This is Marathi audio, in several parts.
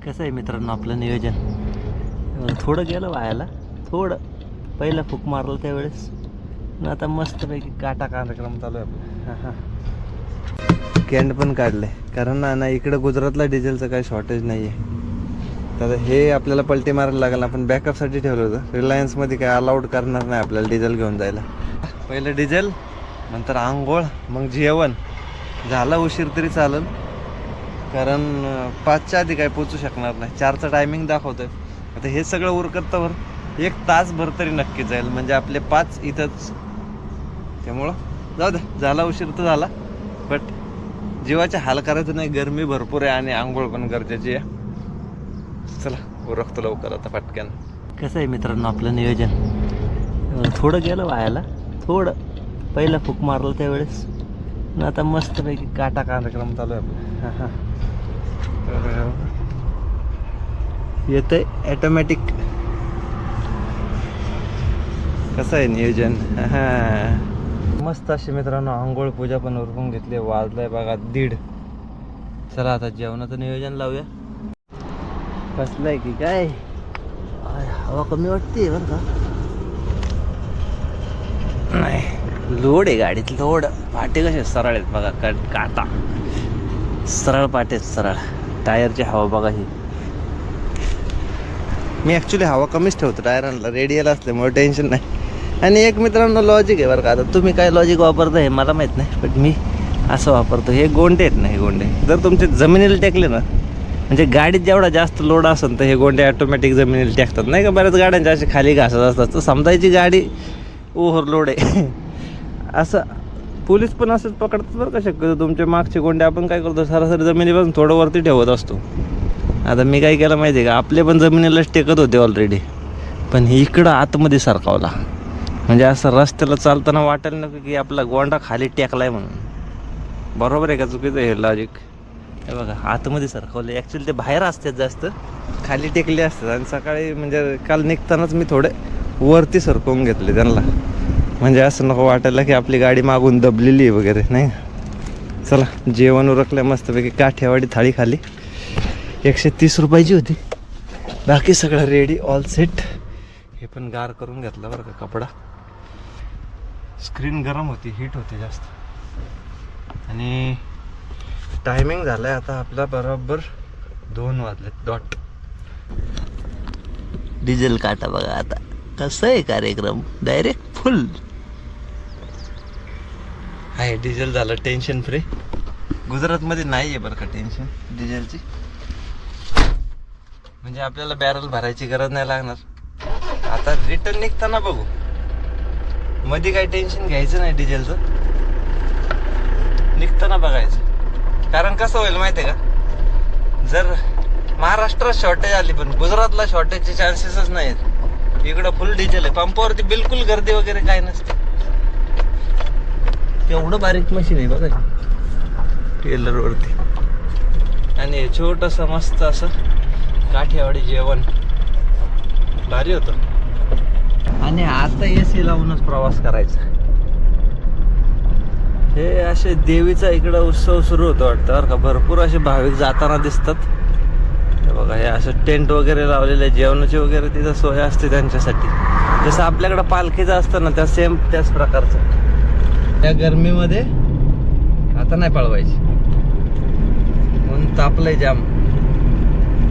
कसं आहे मित्रांनो आपलं नियोजन थोडं गेलं वायाला, थोडं पहिलं फूक मारलं त्यावेळेस. आता मस्तपैकी काटा कार्यक्रम चालू आहे आपला. कॅन्ड पण काढलं आहे कारण ना इकडं गुजरातला डिझेलचं काही शॉर्टेज नाही आहे. तर हे आपल्याला पलटी मारायला लागेल. आपण बॅकअपसाठी ठेवलं होतं. रिलायन्समध्ये काय अलाउड करणार नाही आपल्याला डिझेल घेऊन जायला. पहिलं डिझेल, नंतर आंघोळ, मग जेवण. झाला उशीर तरी चालेल कारण 5च्या आधी काय पोचू शकणार नाही. 4चं टायमिंग दाखवतोय. आता हे सगळं उरकतावर 1 तासभर तरी नक्की जाईल, म्हणजे आपले 5 इथंच. त्यामुळं जाऊ दे, झाला उशीर तर झाला, बट जीवाचे हाल करायचं नाही. गरमी भरपूर आहे आणि आंघोळ पण गरजेची आहे. चला उरकतो लवकर आता पटकन. कसं आहे मित्रांनो आपलं नियोजन थोडं गेलं वायाला, थोडं पहिलं फूक मारलं त्यावेळेस. आता मस्तपैकी काटा कार्यक्रम चालू आहे आपला. येतंय ॲटोमॅटिक. कसं आहे नियोजन. मस्त अशी मित्रांनो आंघोळ पूजा पण उरकून घेतली. वाजलंय बघा 1:30. चला आता जेवणाचं नियोजन लावूया. कसलंय की काय हवा कमी वाटते बरं का. नाही लोड आहे गाडीत, लोड. पाटे कसे सरळ आहेत बघा, काटा सरळ पाटे, सरळ. टायरची हवा बघा ही. मी ॲक्च्युली हवा कमीच ठेवतो टायरांना, रेडियल असल्यामुळे टेन्शन नाही. आणि एक मित्रांनो लॉजिक आहे बरं का. आता तुम्ही काय लॉजिक वापरता हे मला माहीत नाही, पण मी असं वापरतो. हे गोंडे आहेत ना, हे गोंडे जर तुमचे जमिनीला टेकले ना, म्हणजे गाडीत जेवढा जास्त लोड असेल तर हे गोंडे ऑटोमॅटिक जमिनीला टेकतात. नाही का, बऱ्याच गाड्यांच्या असे खाली घासत असतात, तर समजायची गाडी ओव्हरलोड आहे. असं पोलीस पण असंच पकडतात बरं का. शक्यतो तुमचे मागचे गोंडे आपण काय करतो, सरासरी जमिनीपासून थोडं वरती ठेवत असतो. आता मी काय केलं माहिती आहे का, आपले पण जमिनीलाच टेकत होते ऑलरेडी, पण इकडं आतमध्ये सरकावला. म्हणजे असं रस्त्याला चालताना वाटायला नको की आपला गोंडा खाली टेकलाय म्हणून. बरोबर आहे का चुकीचं हे लॉजिक. हे बघा आतमध्ये सरकवले. ॲक्च्युली ते बाहेर असतात, जास्त खाली टेकले असतात. आणि सकाळी म्हणजे काल निघतानाच मी थोडे वरती सरकवून घेतले त्यांना, म्हणजे असं नको वाटायला की आपली गाडी मागून दबलेली आहे वगैरे, नाही. चला जेवण उरकलं मस्तपैकी. काठियावाडी थाळी खाली 130 रुपयाची होती. बाकी सगळं रेडी, ऑल सेट. हे पण गार करून घेतलं बरं का कपडा. स्क्रीन गरम होती, हीट होते जास्त. आणि टायमिंग झालं आहे आता आपला बरोबर 2 वाजलेत डॉट. डिझेल काटा बघा आता कसं आहे कार्यक्रम, डायरेक्ट फुल आहे. डिझेल झालं टेन्शन फ्री. गुजरातमध्ये नाही आहे बरं का टेन्शन डिझेलची. म्हणजे आपल्याला बॅरल भरायची गरज नाही लागणार. आता रिटर्न निघताना बघू, मध्ये काही टेन्शन घ्यायचं नाही डिझेलचं. निघताना बघायचं. कारण कसं होईल माहिती आहे का, जर महाराष्ट्रात शॉर्टेज आली पण गुजरातला शॉर्टेजचे चान्सेसच नाही आहेत. इकडं फुल डिझेल आहे. पंपावरती बिलकुल गर्दी वगैरे काय नसते. एवढं बारीक मशीन आहे बघा टेलरवरती. आणि छोटंसं मस्त असं काठियावाडी जेवण भारी होतं. आणि आता AC लावूनच प्रवास करायचा. हे असे देवीचा इकडं उत्सव सुरू होतो वाटतं बरं का. भरपूर असे भाविक जाताना दिसतात. हे बघा हे असं टेंट वगैरे लावलेले, जेवणाची वगैरे तिथं सोय असते त्यांच्यासाठी. जसं आपल्याकडं पालखीचं असतं ना, त्या सेम त्याच प्रकारचं. त्या गरमीमध्ये आता नाही पळवायची म्हणून तापलंय जाम.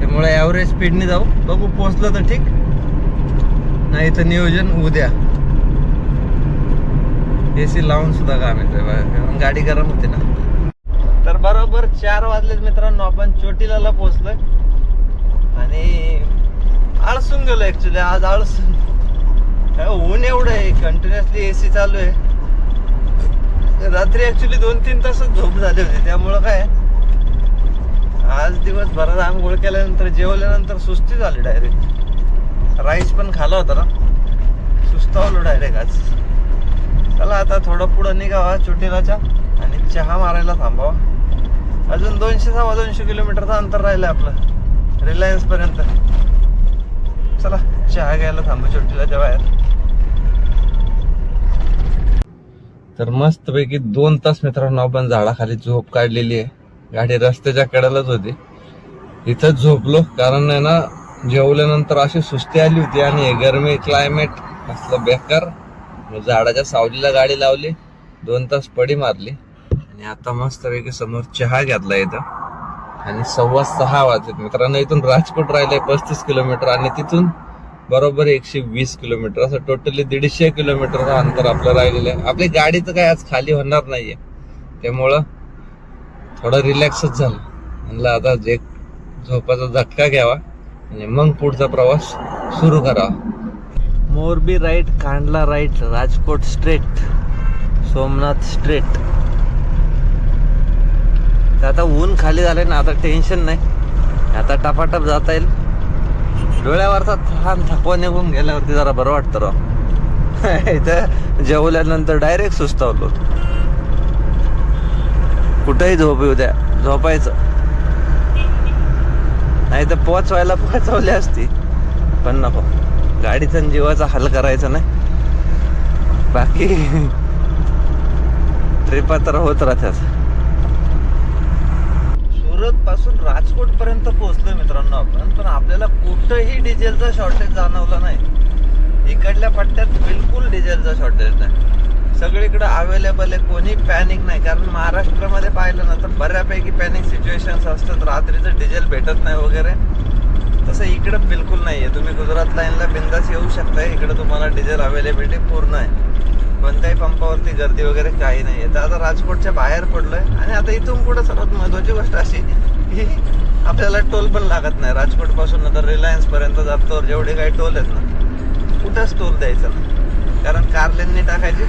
त्यामुळे ॲव्हरेज स्पीडने जाऊ. बघू पोचलं तर ठीक, नाही तर नियोजन उद्या. AC लावून सुद्धा काम येतोय कारण गाडी गरम होते ना. तर बरोबर 4 वाजलेत मित्रांनो. आपण चोटीला पोचलोय आणि आळसून गेलो ऍक्च्युली. आज आळसून ऊन एवढं आहे, कंटिन्युअसली AC चालू आहे. रात्री ऍक्च्युली 2-3 तासच झोप झाले होते. त्यामुळं काय आज दिवसभरात आंघोळ केल्यानंतर जेवल्यानंतर सुस्ती झाली डायरेक्ट. राईस पण खाला होता ना, सुस्तावलो डायरेक्ट आज. चला आता थोडं पुढं निघावा चोटीलाच्या आणि चहा मारायला थांबावा. अजून 200-250 किलोमीटरचं अंतर राहिलं आपलं रिलायन्स पर्यंत. चला चहा घ्यायला थांबू चोटीलाच्या बाहेर. तर मस्तपैकी 2 तास मित्रांनो आपण झाडाखाली झोप काढलेली आहे. गाडी रस्त्याच्या कडेलाच होती. इथंच झोपलो, कारण आहे ना जेवल्यानंतर अशी सुस्ती आली होती आणि हे गरमी क्लायमेट असलं बेकार. मग झाडाच्या सावलीला गाडी लावली, 2 तास पडी मारली आणि आता मस्त पैकी समोर चहा घेतला इथं. आणि 6:15 वाजलेत मित्रांनो. इथून राजकोट राहिलंय 35 किलोमीटर आणि तिथून बरोबर 120 किलोमीटर, असं टोटली 150 किलोमीटरचं अंतर आपलं राहिलेलं आहे. आपली गाडी तर काय आज खाली होणार नाहीये, त्यामुळं थोडं रिलॅक्सच झालं. म्हणलं आता जे झोपाचा झटका घ्यावा आणि मग पुढचा प्रवास सुरू करावा. Morbi right, Kandla right, Rajkot straight, Somnath straight. तर आता ऊन खाली झालंय ना, आता टेन्शन नाही, आता टपाटप जाता येईल. डोळ्यावरचा थकवा निघून गेल्यावरती जरा बरं वाटतं राव. इथं जेवल्यानंतर डायरेक्ट सुस्तावलो, कुठेही झोप येऊ द्या, झोपायचं नाही तर पोचवायला पोचवली असती, पण नको. गाडीचा जीवाचा हाल करायचा नाही, बाकी ट्रिपा तर होत राहतात. सुरत पासून राजकोट पर्यंत पोहोचलोय मित्रांनो आपण, पण आपल्याला कुठंही डिझेलचा शॉर्टेज जाणवला नाही. इकडल्या पट्ट्यात बिलकुल डिझेलचा शॉर्टेज नाही, सगळीकडे अवेलेबल आहे, कोणी पॅनिक नाही. कारण महाराष्ट्रामध्ये पाहिलं ना तर बऱ्यापैकी पॅनिक सिच्युएशन्स असतात, रात्रीचं डिझेल भेटत नाही वगैरे. तसं इकडं बिलकुल नाही आहे. तुम्ही गुजरात लाईनला बिंदास येऊ शकता, इकडं तुम्हाला डिझेल अवेलेबिलिटी पूर्ण आहे, कोणत्याही पंपावरती गर्दी वगैरे काही नाही आहे. तर आता राजकोटच्या बाहेर पडलोय आणि आता इथून पुढे सर्वात महत्त्वाची गोष्ट अशी की आपल्याला टोल पण लागत नाही. राजकोट पासून तर रिलायन्स पर्यंत जातो जेवढे काही टोल आहेत ना, कुठंच टोल द्यायचा नाही, कारण कार लेननी टाकायची,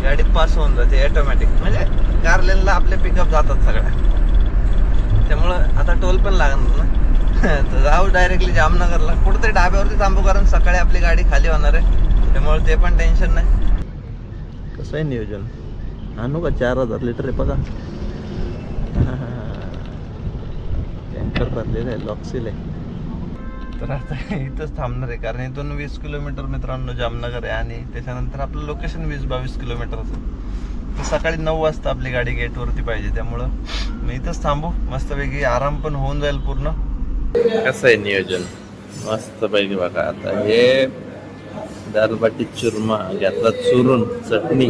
गाडी पास होऊन जाते ऑटोमॅटिक. म्हणजे कार लेनला आपले पिकअप जातात सगळ्या, त्यामुळं आता टोल पण लागणार ना. तर जाऊ डायरेक्टली जामनगरला, कुठेतरी ढाब्यावरती थांबू, कारण सकाळी आपली गाडी खाली होणार आहे, त्यामुळे ते पण टेन्शन नाही. कसं आहे नियोजन, आणू का 4000 लिटर आहे बघा. टँकर भरलेलं आहे, लॉक्सिल आहे. तर आता इथंच थांबणार आहे, कारण इथून 20 किलोमीटर मित्रांनो जामनगर आहे आणि त्याच्यानंतर आपलं लोकेशन 20-22 किलोमीटरचं. तर सकाळी 9 वाजता आपली गाडी गेटवरती पाहिजे, त्यामुळं मी इथंच थांबू. मस्तपैकी आराम पण होऊन जाईल पूर्ण. कसं आहे नियोजन, मस्तपैकी बघा. आता हे दालबाटी चुरमा घेतला चुरून, चटणी,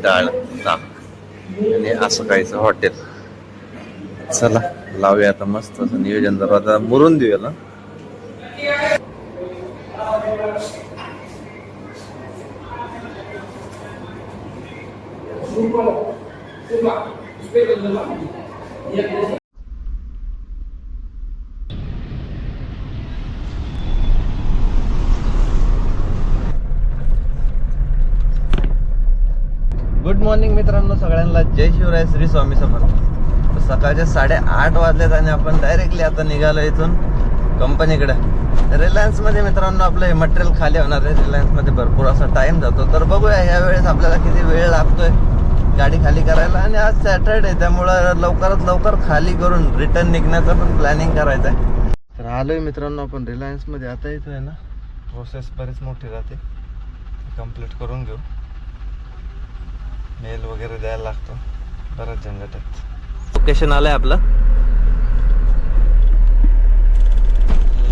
डाळ, ताक आणि असं काहीचं हॉटेल. चला लावूया आता मस्त असं नियोजन, जर आता मुरून देऊया ना. गुड मॉर्निंग मित्रांनो सगळ्यांना, जय शिवराय, श्री स्वामी समर्थ. सकाळचे 8:30 वाजलेत आणि आपण डायरेक्टली आता निघालो इथून कंपनीकडे. रिलायन्समध्ये मित्रांनो आपलं हे मटेरियल खाली होणार आहे. रिलायन्समध्ये भरपूर असा टाइम जातो, तर बघूया ह्या वेळेस आपल्याला किती वेळ लागतोय गाडी खाली करायला. आणि आज सॅटरडे, त्यामुळं लवकरात लवकर खाली करून रिटर्न निघण्याचं पण प्लॅनिंग करायचं आहे. तर आलोय मित्रांनो आपण रिलायन्समध्ये. आता इथं आहे ना प्रोसेस बरीच मोठी राहते, कंप्लीट करून घेऊ. मेल वगैरे द्यायला लागतो, बरंच झंझट आहे. लोकेशन आलंय आपलं,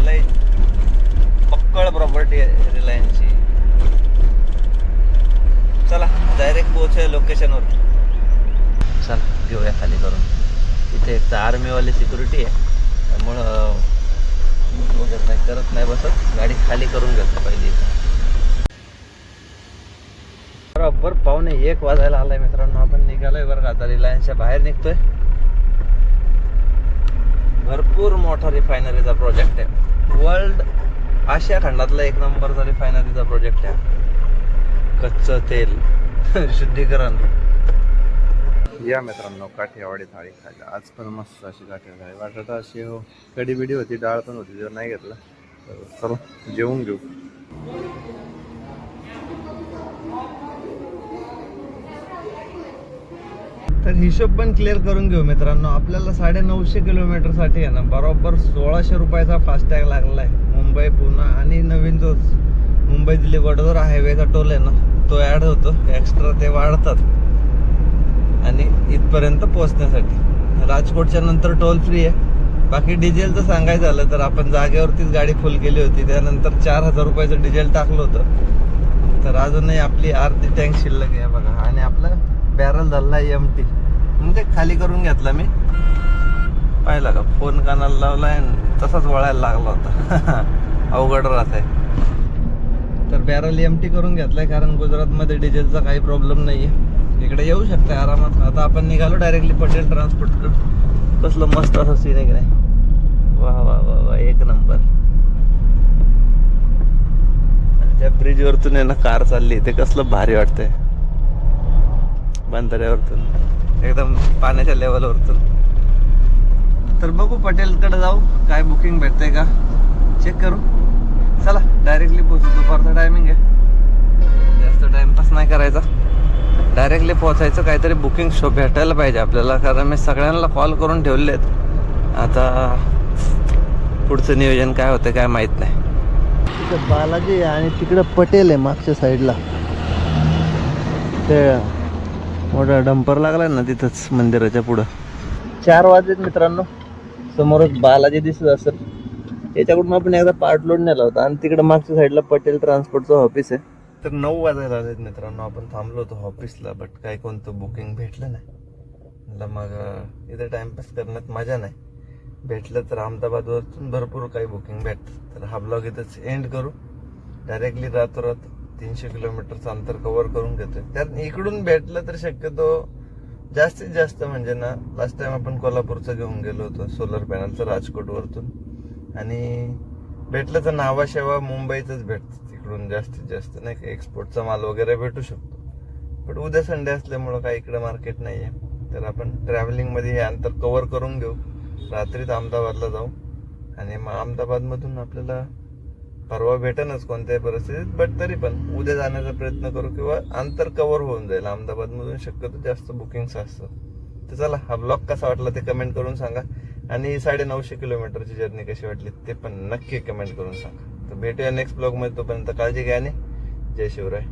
लय पक्कळ प्रॉपर्टी आहे रिलायन्सची. चला डायरेक्ट पोहोचूया लोकेशनवर. चला घेऊया खाली करून. इथे एक तर आर्मीवाली सिक्युरिटी आहे, त्यामुळं वगैरे नाही करत नाही बसत, गाडी खाली करून घेतो पहिली. बरोबर 1:45 वाजायला आलाय मित्रांनो, आपण निघालोय बरं का. आता रिलायन्सच्या बाहेर निघतोय. भरपूर मोठा रिफायनरीचा प्रोजेक्ट आहे, वर्ल्ड आशिया खंडातला 1 नंबरचा रिफायनरीचा प्रोजेक्ट आहे. कच्चं तेल शुद्धीकरण. या मित्रांनो काठियावाडी थाळी खायला. आज पण मस्त अशी काठियावाडी थाळी, बटाटा अशी हो, कढी बिडी होती, डाळ पण होती, जर नाही घेतलं तर चलो जेवून घेऊ. तर हिशोब पण क्लिअर करून घेऊ मित्रांनो. आपल्याला 950 किलोमीटरसाठी आहे ना बरोबर 1600 रुपयाचा फास्टॅग लागला आहे. मुंबई पुणे आणि नवीन जो मुंबई दिल्ली वडोदरा हायवेचा टोल आहे ना, तो ॲड होतो एक्स्ट्रा, ते वाढतात. आणि इथपर्यंत पोहोचण्यासाठी राजकोटच्या नंतर टोल फ्री आहे, बाकी डिझेलचं सांगायचं झालं तर आपण जागेवरतीच गाडी फुल केली होती, त्यानंतर 4000 रुपयाचं डिझेल टाकलं होतं. तर अजूनही आपली अर्धी टँक शिल्लक आहे बघा. आणि आपलं बॅरल झाला एमटी, म्हणजे खाली करून घेतला मी. पाहिला का, फोन कानाला लावलाय तसाच वळायला लागला होता. अवघड राहत आहे. तर बॅरल एमटी करून घेतलाय, कारण गुजरातमध्ये डिझेलचा काही प्रॉब्लेम नाही आहे, इकडे येऊ शकते आरामात. आता आपण निघालो डायरेक्टली पटेल ट्रान्सपोर्टकडे. कसलं मस्त असं सीन आहे की नाही, वा वा वा वा, एक नंबर. त्या ब्रिजवरतून आहे ना कार चालली, ते कसलं भारी वाटतंय. बंधाऱ्यावरतून एकदम पाण्याच्या लेवलवरतून. तर बघू पटेलकडे जाऊ, काय बुकिंग भेटतंय का चेक करू. चला डायरेक्टली पोहोचू, दुपारचा टायमिंग आहे, जास्त टाइमपास नाही करायचा, डायरेक्टली पोहोचायचं. काहीतरी बुकिंग शो भेटायला पाहिजे आपल्याला, कारण मी सगळ्यांना कॉल करून ठेवले आहेत. आता पुढचं नियोजन काय होतं काय माहीत नाही. तिकडं बालाजी आणि तिकडं पटेल आहे मागच्या साईडला. ते मोठा डंपर लागलाय ना तिथंच मंदिराच्या पुढं. 4 वाजलेत मित्रांनो, समोरच बालाजी दिसत असेल. याच्याकडून आपण एकदा पार्ट लोड नेला होता, आणि तिकडे मागच्या साईडला पटेल ट्रान्सपोर्टचं ऑफिस आहे. तर 9 वाजायला आलेत मित्रांनो, आपण थांबलो होतो ऑफिसला, बट काही कोणतं बुकिंग भेटलं नाही. म्हटलं मग इथे टाइमपास करण्यात मजा नाही, भेटलं तर अहमदाबादवरतून भरपूर काही बुकिंग भेटतं. तर हा ब्लॉग इथंच एंड करू. डायरेक्टली रातोरात 300 किलोमीटरचं अंतर कव्हर करून घेतोय. त्यात इकडून भेटलं तर शक्यतो जास्तीत जास्त म्हणजे ना, लास्ट टाइम आपण कोल्हापूरचं घेऊन गेलो होतो सोलर पॅनलचं राजकोटवरतून, आणि भेटलं तर नावाशेवा मुंबईचंच भेटतं तिकडून जास्तीत जास्त, नाही का. एक्सपोर्टचा माल वगैरे भेटू शकतो, पण उद्या संडे असल्यामुळं काही इकडे मार्केट नाही आहे. तर आपण ट्रॅव्हलिंगमध्ये हे अंतर कव्हर करून घेऊ, रात्रीत अहमदाबादला जाऊ, आणि मग अहमदाबादमधून आपल्याला परवा भेटेनच कोणत्याही परिस्थितीत, बट तरी पण उद्या जाण्याचा प्रयत्न करू, किंवा अंतर कव्हर होऊन जाईल. अहमदाबादमधून शक्यतो जास्त बुकिंग्स असतात. तर चला, हा ब्लॉग कसा वाटला ते कमेंट करून सांगा, आणि 950 किलोमीटरची जर्नी कशी वाटली ते पण नक्की कमेंट करून सांगा. तर भेटूया नेक्स्ट ब्लॉगमध्ये, तोपर्यंत काळजी घ्या आणि जय शिवराय.